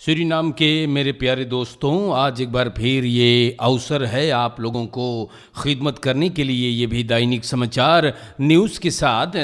Suriname के मेरे प्यारे दोस्तों, आज एक बार फिर ये अवसर है आप लोगों को खिदमत करने के लिए। ये भी दैनिक समाचार न्यूज़ के साथ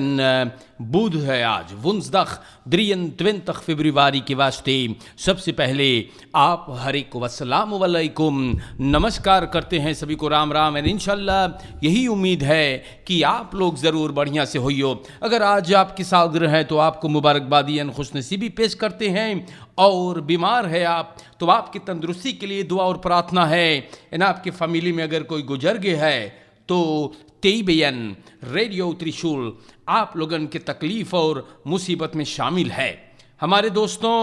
बुध है आज वुंसदख 23 फरवरी के वास्ते। सबसे पहले आप हर एक वस्सलाम वालेकुम नमस्कार करते हैं सभी को, राम राम। और इंशाल्लाह यही उम्मीद है कि आप लोग ज़रूर बढ़िया से होइयो। अगर आज आपकी सालगिरह है तो आपको मुबारकबादी यानी खुशनसीबी पेश करते हैं, और बीमार है आप तो आपकी तंदुरुस्ती के लिए दुआ और प्रार्थना है। एंड आपकी फैमिली में अगर कोई गुजर गया है तो तेईबेन रेडियो त्रिशूल आप लोगन के तकलीफ़ और मुसीबत में शामिल है। हमारे दोस्तों,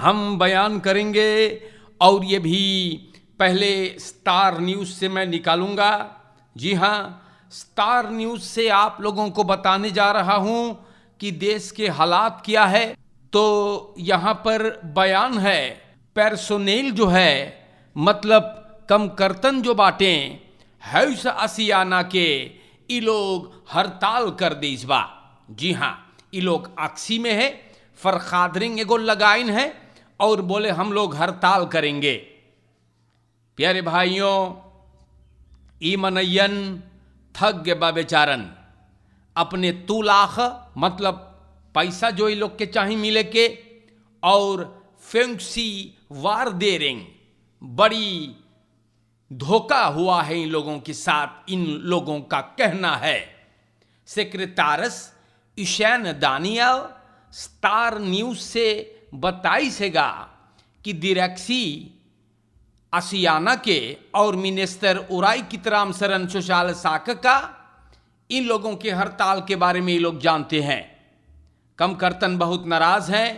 हम बयान करेंगे और ये भी पहले स्टार न्यूज़ से मैं निकालूंगा। जी हाँ, स्टार न्यूज़ से आप लोगों को बताने जा रहा हूँ कि देश के हालात क्या है। तो यहाँ पर बयान है, पर्सोनेल जो है मतलब कम कर्तन जो बाटें हौस आसियाना के ये लोग हड़ताल कर दे इस बार। जी हाँ, ये लोग अक्सी में है, फरखादरिंग एगो लगाइन है और बोले हम लोग हड़ताल करेंगे। प्यारे भाइयों, ई मनयन थक गे बा बेचारन अपने 2 लाख मतलब पैसा जो ये लोग के चाही मिले के, और फेंसी वार दे रेंग बड़ी धोखा हुआ है इन लोगों के साथ। इन लोगों का कहना है। सेक्रेटारस ईशान दानियल स्टार न्यूज़ से बताई सेगा कि दिरेक्सी आसियाना के और मिनिस्टर उराई कितराम सरन सोशाल साक का इन लोगों के हड़ताल के बारे में ये लोग जानते हैं। कम कर्तन बहुत नाराज हैं,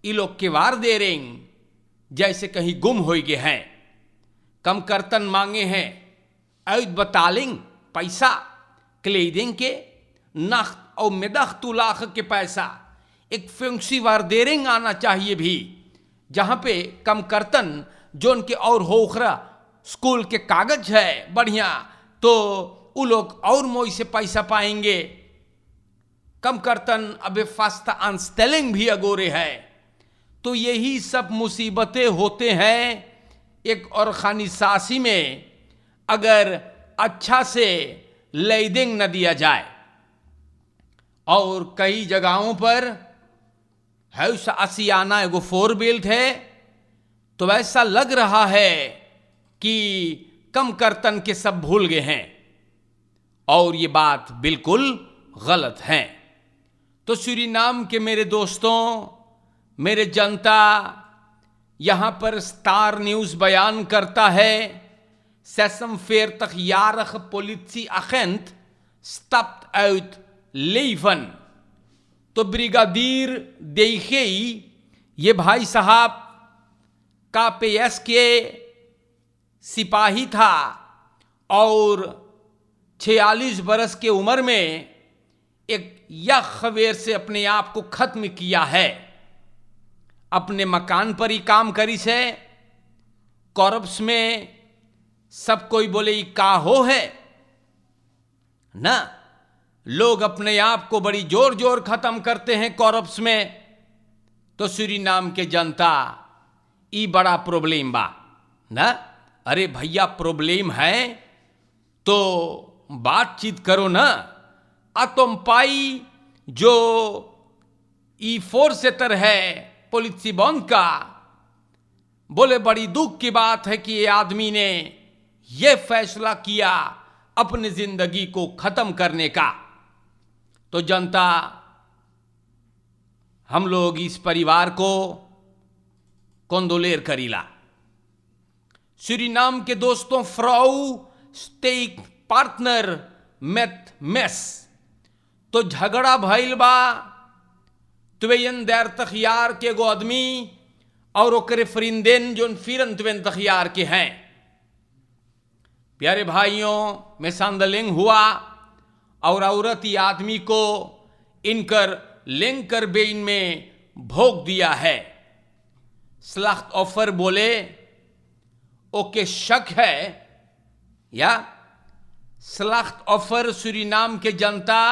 ये लोग के वार दे रेंग जैसे कहीं गुम हो गए हैं। कम कर्तन मांगे हैं, ऐद बतालिंग पैसा क्लेदिंग के नख्त और मेदख 2 लाख के पैसा एक फेंसी वार दे रेंग आना चाहिए भी, जहाँ पे कम कर्तन जो उनके और होखरा स्कूल के कागज है बढ़िया, तो वो लोग और मोई से पैसा पाएंगे। कम कर्तन अबे फास्ता अनस्टेलिंग भी अगोरे है। तो यही सब मुसीबतें होते हैं एक और खानी सासी में अगर अच्छा से लेदिंग न दिया जाए। और कई जगहों पर हौस आसियाना एगो 4 बेल्ट है, तो ऐसा लग रहा है कि कम कर्तन के सब भूल गए हैं, और ये बात बिल्कुल गलत है। तो सूरीनाम के मेरे दोस्तों, मेरे जनता, यहाँ पर स्टार न्यूज़ बयान करता है, सेसम फेर तक यारख पोलिसी अखेंत स्टप्ट आउट लेवन। तो ब्रिगादिर देखेई ये भाई साहब KPS के सिपाही था और 46 बरस के उम्र में एक यखवेर से अपने आप को खत्म किया है। अपने मकान पर ही काम करी से कॉर्प्स में सब कोई बोले ये का हो है ना। लोग अपने आप को बड़ी जोर जोर खत्म करते हैं कॉर्प्स में। तो सूरीनाम के जनता, ये बड़ा प्रॉब्लम बा ना। अरे भैया, प्रॉब्लम है तो बातचीत करो ना। तुम पाई जो E4 सेटर है पॉलिसी बंद का, बोले बड़ी दुख की बात है कि ये आदमी ने ये फैसला किया अपनी जिंदगी को खत्म करने का। तो जनता, हम लोग इस परिवार को कंदोलेर करीला। सूरीनाम के दोस्तों, फ्राउ स्टेक पार्टनर मेथ मेस तो झगड़ा भइल बा तुवेयन देर तखियार के गो आदमी और ओकरे फरिंदेन जो फिरन तुवेन तखियार के हैं। प्यारे भाइयों, में सांदलिंग हुआ और औरत ही आदमी को इनकर लेंकर बेइन में भोग दिया है। स्लख्त ऑफर बोले ओके शक है या स्लख्त ऑफर सूरीनाम के जनता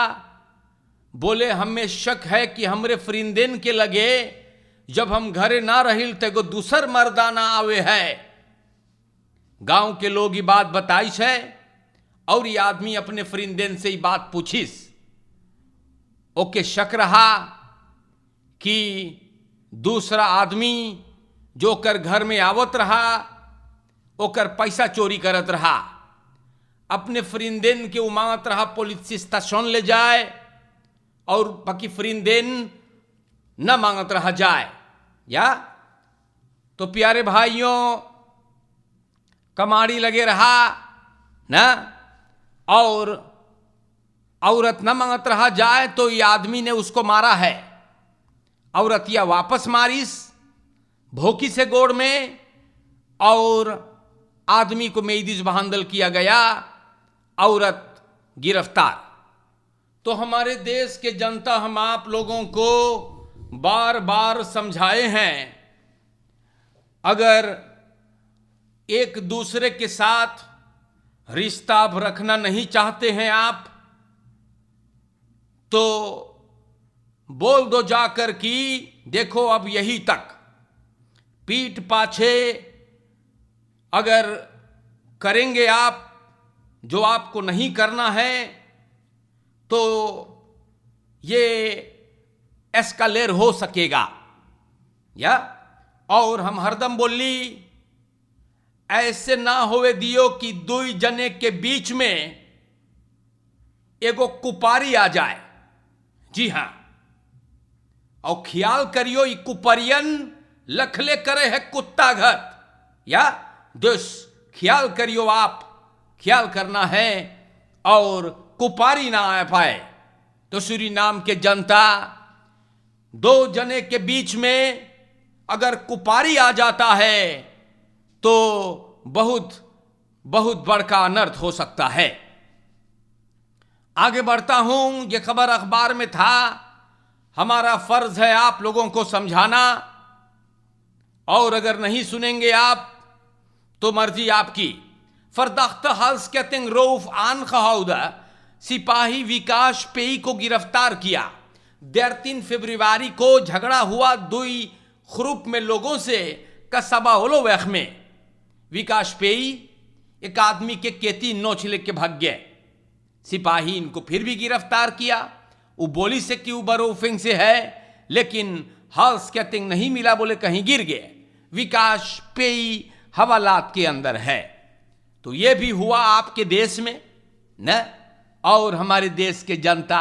बोले हमें शक है कि हमरे फरिंदेन के लगे जब हम घरे ना रहिल तेगो दूसर मर्दाना आवे है। गांव के लोग ये बात बताइश है और ये आदमी अपने फ्रिंदेन से ये बात पूछिस। ओके शक रहा कि दूसरा आदमी जो कर घर में आवत रहा ओकर पैसा चोरी करत रहा। अपने फ्रिंदेन के उमांगत रहा पुलिस स्टेशन ले जाए और बाकी फ्रिंदेन न मांगत रहा जाए। या तो प्यारे भाइयों कमाड़ी लगे रहा ना और औरत न मांगत रहा जाए तो ये आदमी ने उसको मारा है। औरत या वापस मारिस भोकी से गोड़ में और आदमी को मेदिस बहांदल किया गया। औरत गिरफ्तार। तो हमारे देश के जनता हम आप लोगों को बार बार समझाए हैं, अगर एक दूसरे के साथ रिश्ता अब रखना नहीं चाहते हैं आप तो बोल दो जाकर कि देखो अब यही तक। पीठ पाछे अगर करेंगे आप जो आपको नहीं करना है तो ये एस्कालेट हो सकेगा। या और हम हरदम बोली ऐसे ना होवे दियो कि दो जने के बीच में एगो कुपारी आ जाए। जी हां, और ख्याल करियो ये कुपरियन लखले करे है कुत्ता घत। या दुस ख्याल करियो, आप ख्याल करना है और कुपारी ना आ पाए। तो सूरीनाम के जनता दो जने के बीच में अगर कुपारी आ जाता है तो बहुत बहुत बड़का अनर्थ हो सकता है। आगे बढ़ता हूं। यह खबर अखबार में था। हमारा फर्ज है आप लोगों को समझाना और अगर नहीं सुनेंगे आप तो मर्जी आपकी। फरदख्त हल्सकेटिंग रोफ आन खहाउदा सिपाही विकास पेई को गिरफ्तार किया। 13 फरवरी को झगड़ा हुआ दुई ग्रुप में लोगों से कस्बा ओलोवेख में। विकास पेई एक आदमी के केती नोच लेके भाग गए। सिपाही इनको फिर भी गिरफ्तार किया। वो बोली से कि बरोफिंग से है लेकिन हल्सकेटिंग नहीं मिला, बोले कहीं गिर गए। विकास पेई हवालात के अंदर है। तो यह भी हुआ आपके देश में न। और हमारे देश के जनता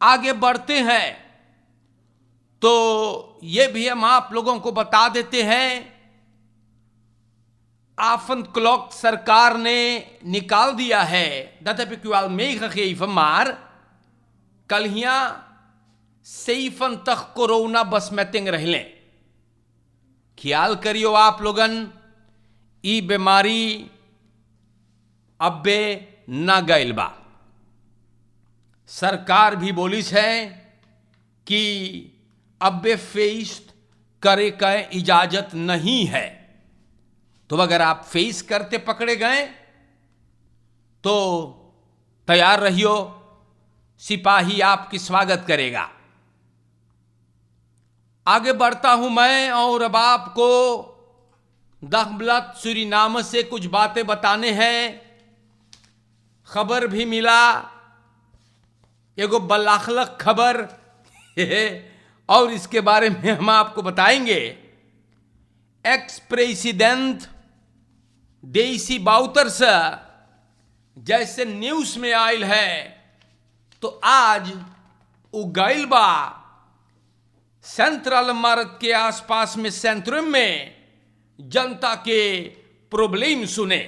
आगे बढ़ते हैं तो यह भी हम आप लोगों को बता देते हैं। आफन क्लॉक सरकार ने निकाल दिया है दतपिक्वाल मेघमार कलहिया सेफन तक कोरोना बस मैतिंग रहले। ख्याल करियो आप लोगन ई बीमारी अब्बे ना गइल बा। सरकार भी बोलिस है कि अब्बे फेस करे का इजाजत नहीं है। तो अगर आप फेस करते पकड़े गए तो तैयार रहियो, सिपाही आपकी स्वागत करेगा। आगे बढ़ता हूं मैं और अब आपको दखबलत सूरीनाम से कुछ बातें बताने हैं। खबर भी मिला एगो बलाखलक खबर और इसके बारे में हम आपको बताएंगे। एक्स प्रेसिडेंट देसी बाउतर से जैसे न्यूज में आयल है तो आज उगाइल बा सेंट्रल मार्ग के आसपास में सेंट्रम में जनता के प्रॉब्लम सुने।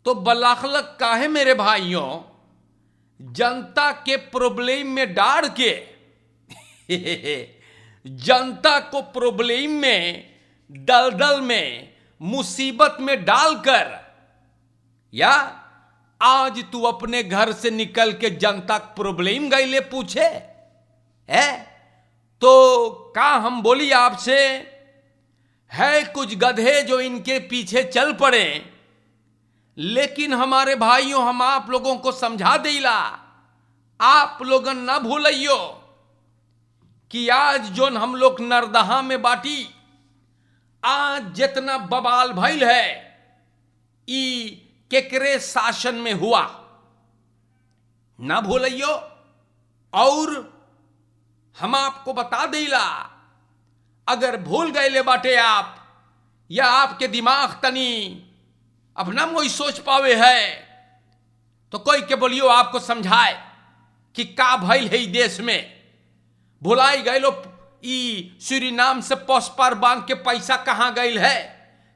तो बलाखलक काहे मेरे भाइयों जनता के प्रॉब्लम में डाल के जनता को प्रॉब्लम में दलदल में मुसीबत में डालकर या आज तू अपने घर से निकल के जनता प्रॉब्लम गईले पूछे है। तो का हम बोली आपसे है कुछ गधे जो इनके पीछे चल पड़े। लेकिन हमारे भाइयों हम आप लोगों को समझा देला, आप लोगन ना भूलियो कि आज जोन हम लोग नरदहा में बाटी, आज जितना बवाल भइल है ई केकरे शासन में हुआ ना भूलियो। और हम आपको बता देला, अगर भूल गए बाटे आप, या आपके दिमाग तनी अब ना कोई सोच पावे है, तो कोई के बोलियो आपको समझाए कि का भइल है देश में। भुलाई गए लो ई सूरीनाम से पोस्पर बैंक के पैसा कहां गई है,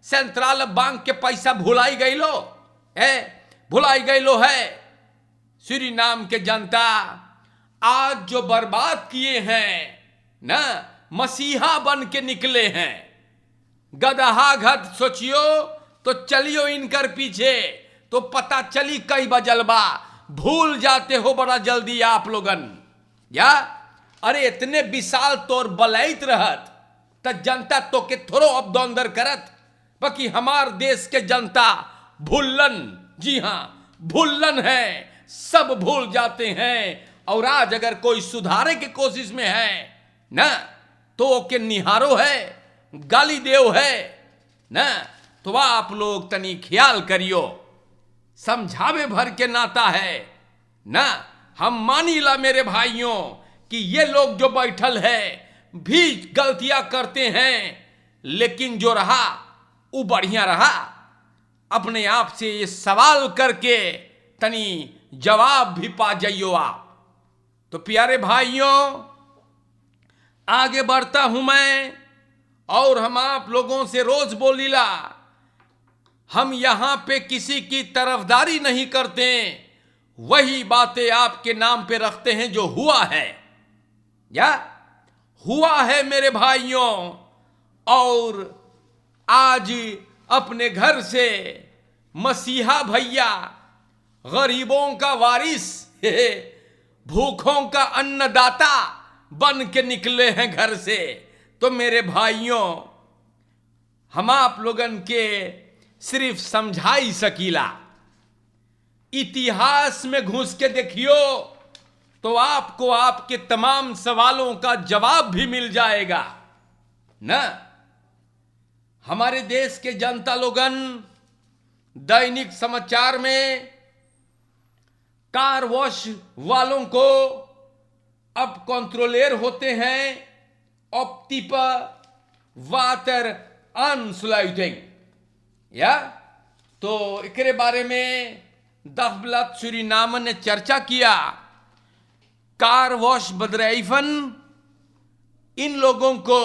सेंट्रल बैंक के पैसा भुलाई गई लो है, भुलाई गई लो है। सूरीनाम के जनता आज जो बर्बाद किए हैं ना, मसीहा बन के निकले हैं। गदहा घट सोचियो तो चलियो इनकर पीछे, तो पता चली कई बजलबा। भूल जाते हो बड़ा जल्दी आप लोगन, या अरे इतने विशाल तोर बलैत रहत त जनता तो के थोड़ो अब दौंदर करत। बाकी हमार देश के जनता भूलन, जी हां भूलन है, सब भूल जाते हैं। और आज अगर कोई सुधारे की कोशिश में है ना, तो ओके निहारो है, गाली देव है ना, तो आप लोग तनी ख्याल करियो। समझावे भर के नाता है ना। हम मानीला मेरे भाइयों कि ये लोग जो बैठल है भी गलतियां करते हैं, लेकिन जो रहा वो बढ़िया रहा। अपने आप से ये सवाल करके तनी जवाब भी पा जाइयो आप। तो प्यारे भाइयों, आगे बढ़ता हूं मैं, और हम आप लोगों से रोज बोलीला, हम यहां पे किसी की तरफदारी नहीं करते, वही बातें आपके नाम पे रखते हैं जो हुआ है, या हुआ है मेरे भाइयों। और आज अपने घर से मसीहा भैया, गरीबों का वारिस, भूखों का अन्नदाता बन के निकले हैं घर से। तो मेरे भाइयों, हम आप लोगन के सिर्फ समझाई सकीला, इतिहास में घुस के देखियो तो आपको आपके तमाम सवालों का जवाब भी मिल जाएगा ना। हमारे देश के जनता लोगन दैनिक समाचार में कार वॉश वालों को अब कंट्रोलर होते हैं ऑप्टिप वाटर अनस्लाइटिंग, या तो एकरे बारे में दखबलत सूरीनाम ने चर्चा किया। कार वॉश बदराइफन इन लोगों को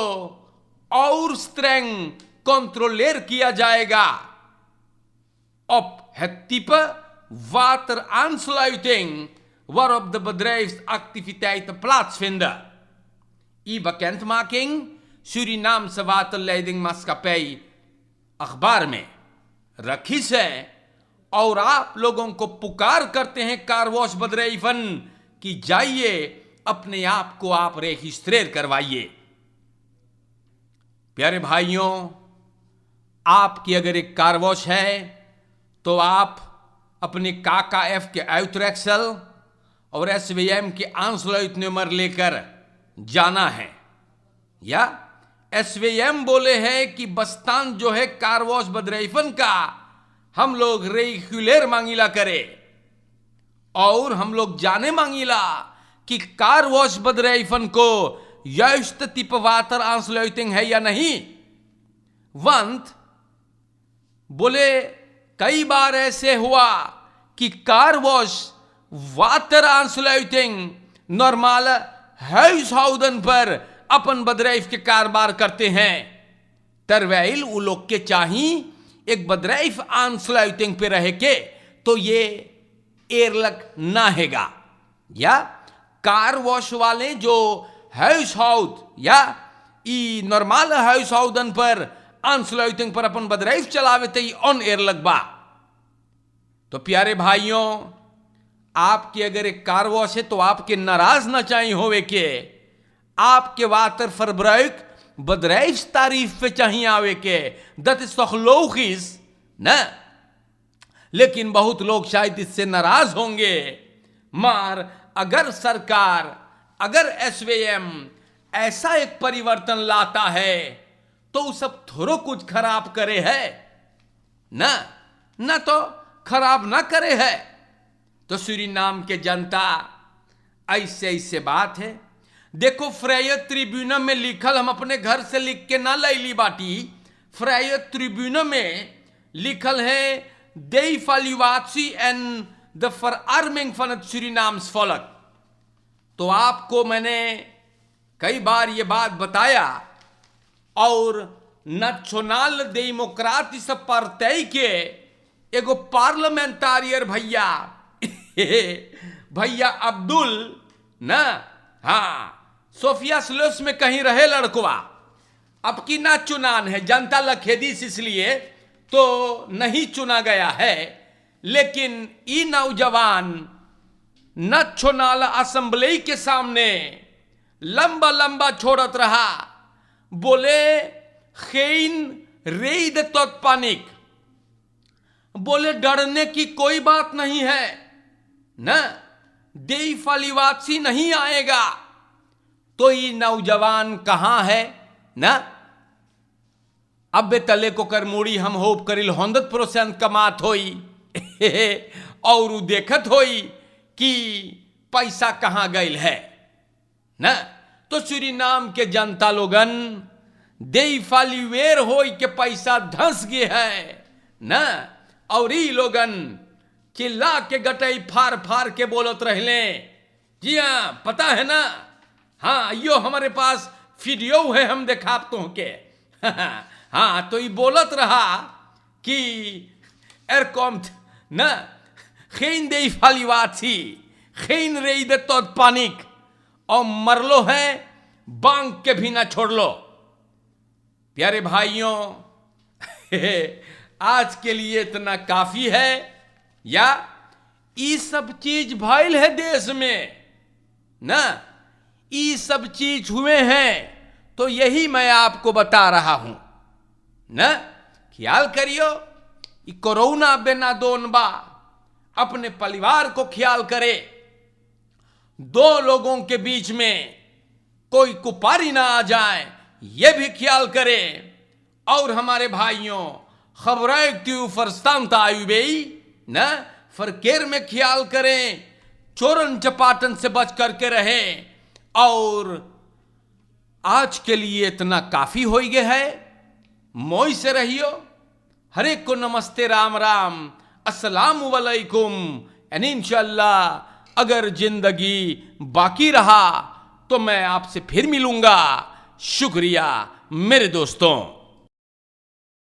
और स्ट्रेंग कंट्रोलर किया जाएगा। Op het type wateraansluiting waarop de bedrijfsactiviteiten plaatsvinden. bekendmaking Surinaamse waterleidingmaatschappij अखबार में रखी से, और आप लोगों को पुकार करते हैं कार वॉश बदराइफन कि जाइए अपने आप को आप रजिस्ट्रेट करवाइए। प्यारे भाइयों, आपकी अगर एक कार वॉश है तो आप अपने काका एफ के आउटरेक्सल और एसवीएम के आंसलाइट नंबर लेकर जाना है, या एसवीएम बोले हैं कि बस्तान जो है कार वॉश बदराइफन का हम लोग रेगुलर मांगीला करे, और हम लोग जाने मांगीला कि कार वॉश बदराइफन को juiste type wateraansluiting है या नहीं। want बोले कई बार ऐसे हुआ कि car wash water aansluiting normal huishouden पर अपन बदराइफ के कारोबार करते हैं, तरवेल वो लोग के चाहिए एक बदराइफ aansluiting पे रह के तो ये एयरलक ना हैगा। या कार वॉश वाले जो huishoud या ई नॉर्मल huishouden पर aansluiting पर अपन बदराइफ चलावे तो ये ऑन एयरलक बा। तो प्यारे भाइयों, आपकी अगर एक कार वॉश है तो आपके नाराज ना चाहिए होवे के आपके वाटर फरब्राइक बदराइफ तारीफ पे चाहिए आवे के, दत सखलोखिस ना। लेकिन बहुत लोग शायद इससे नाराज होंगे, मार अगर सरकार, अगर एसवीएम ऐसा एक परिवर्तन लाता है तो वो सब थोड़ो कुछ खराब करे है ना, ना तो खराब ना करे है। तो सूरीनाम के जनता ऐसे ऐसे बात है। देखो फ्रायर ट्रिब्यूनल में लिखल, हम अपने घर से लिख के ना लैली बाटी, फ्रायर ट्रिब्यूनल में लिखल है दे फलिवासी एंड द फरआर्मिंग फन सूरीनाम्स फॉलक। तो आपको मैंने कई बार ये बात बताया, और नेशनल डेमोक्रेटिक पार्टी के एगो पार्लियामेंटारियर भैया भैया अब्दुल ना, हाँ सोफिया स्लोस में कहीं रहे लड़कवा, अब की ना चुनान है, जनता लखेदीस इसलिए तो नहीं चुना गया है। लेकिन ई नौजवान नेशनल असेंबली के सामने लंबा लंबा छोड़त रहा, बोले खैन रेद तत्पानिक, बोले डरने की कोई बात नहीं है ना, देई फलिवासी नहीं आएगा। तो ये नौजवान कहां है ना, अब तले को कर मुड़ी हम होप करिल 100% कमात होई और उ देखत होई कि पैसा कहां गईल है ना। तो सूरीनाम के जनता लोगन देई फालीवेर होई के पैसा धंस गए है ना, और ई लोगन चिल्ला के गटई फार फार के बोलत रहले, जी हाँ पता है ना, हाँ यो हमारे पास वीडियो है, हम दिखाब तो के हाँ। तो ये बोलत रहा कि एरकॉम न खैन दे फालीवासी खैन रेद तत्पानिक, और मरलो है बांग के भी ना छोड़ लो। प्यारे भाइयों आज के लिए इतना काफी है, या ये सब चीज भइल है देश में ना, ये सब चीज हुए हैं, तो यही मैं आपको बता रहा हूं ना। ख्याल करियो, ये कोरोना बेना दोन बा, अपने परिवार को ख्याल करे, दो लोगों के बीच में कोई कुपारी ना आ जाए, ये भी ख्याल करे। और हमारे भाइयों खबरें क्यों फरस्तांत आयुबेई ना, फरकेर में ख्याल करें, चोरन चपाटन से बच करके रहें। और आज के लिए इतना काफी हो गया है, मोई से रहियो। हर एक को नमस्ते, राम राम, अस्सलाम वालेकुम। एंड इंशाअल्लाह अगर जिंदगी बाकी रहा तो मैं आपसे फिर मिलूंगा। शुक्रिया मेरे दोस्तों।